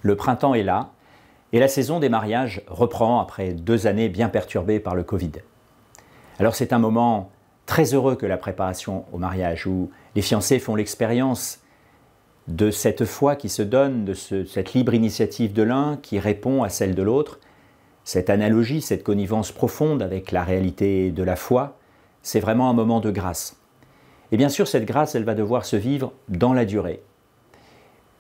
Le printemps est là et la saison des mariages reprend après 2 années bien perturbées par le Covid. Alors c'est un moment très heureux que la préparation au mariage où les fiancés font l'expérience de cette foi qui se donne, de cette libre initiative de l'un qui répond à celle de l'autre. Cette analogie, cette connivence profonde avec la réalité de la foi, c'est vraiment un moment de grâce. Et bien sûr, cette grâce, elle va devoir se vivre dans la durée,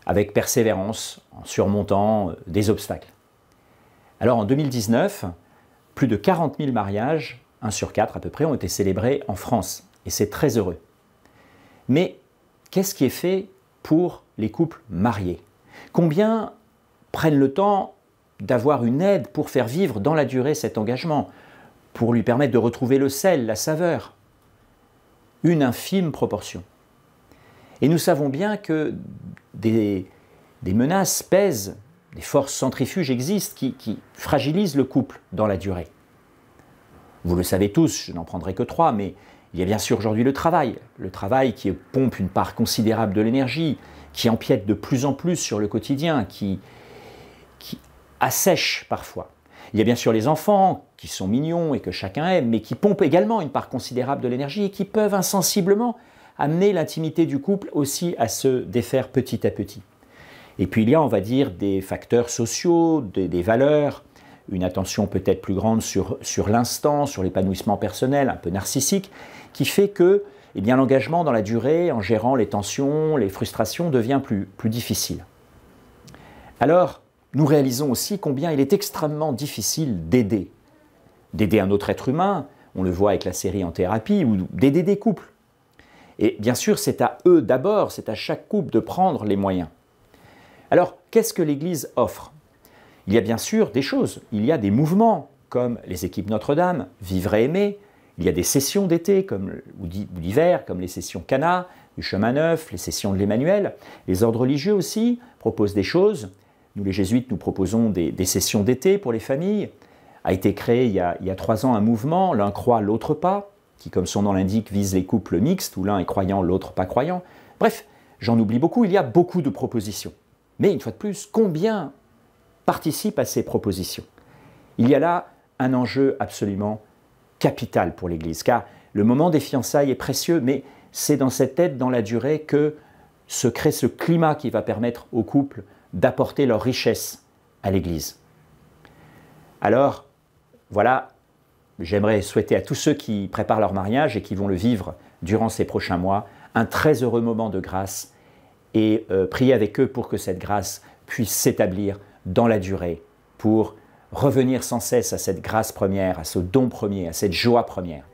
avec persévérance, en surmontant des obstacles. Alors en 2019, plus de 40 000 mariages, 1 sur 4 à peu près, ont été célébrés en France. Et c'est très heureux. Mais qu'est-ce qui est fait pour les couples mariés? Combien prennent le temps d'avoir une aide pour faire vivre dans la durée cet engagement, pour lui permettre de retrouver le sel, la saveur? Une infime proportion. Et nous savons bien que des menaces pèsent, des forces centrifuges existent qui fragilisent le couple dans la durée. Vous le savez tous, je n'en prendrai que 3, mais il y a bien sûr aujourd'hui le travail qui pompe une part considérable de l'énergie, qui empiète de plus en plus sur le quotidien, qui assèche parfois. Il y a bien sûr les enfants qui sont mignons et que chacun aime, mais qui pompent également une part considérable de l'énergie et qui peuvent insensiblement amener l'intimité du couple aussi à se défaire petit à petit. Et puis il y a, on va dire, des facteurs sociaux, des valeurs, une attention peut-être plus grande sur l'instant, sur l'épanouissement personnel, un peu narcissique, qui fait que l'engagement dans la durée, en gérant les tensions, les frustrations, devient plus difficile. Alors, nous réalisons aussi combien il est extrêmement difficile d'aider un autre être humain, on le voit avec la série En thérapie, ou d'aider des couples. Et bien sûr, c'est à eux d'abord, c'est à chaque couple de prendre les moyens. Alors, qu'est-ce que l'Église offre? Il y a bien sûr des choses, il y a des mouvements, comme les équipes Notre-Dame, Vivre et Aimer, il y a des sessions d'été ou d'hiver, comme les sessions Cana, du Chemin Neuf, les sessions de l'Emmanuel. Les ordres religieux aussi proposent des choses. Nous, les jésuites, nous proposons des sessions d'été pour les familles. A été créé il y a 3 ans un mouvement, l'un croit, l'autre pas, qui, comme son nom l'indique, vise les couples mixtes, où l'un est croyant, l'autre pas croyant. Bref, j'en oublie beaucoup, il y a beaucoup de propositions. Mais une fois de plus, combien participent à ces propositions? Il y a là un enjeu absolument capital pour l'Église, car le moment des fiançailles est précieux, mais c'est dans cette aide dans la durée que se crée ce climat qui va permettre aux couples d'apporter leur richesse à l'Église. Alors, voilà, j'aimerais souhaiter à tous ceux qui préparent leur mariage et qui vont le vivre durant ces prochains mois, un très heureux moment de grâce et prier avec eux pour que cette grâce puisse s'établir dans la durée, pour revenir sans cesse à cette grâce première, à ce don premier, à cette joie première.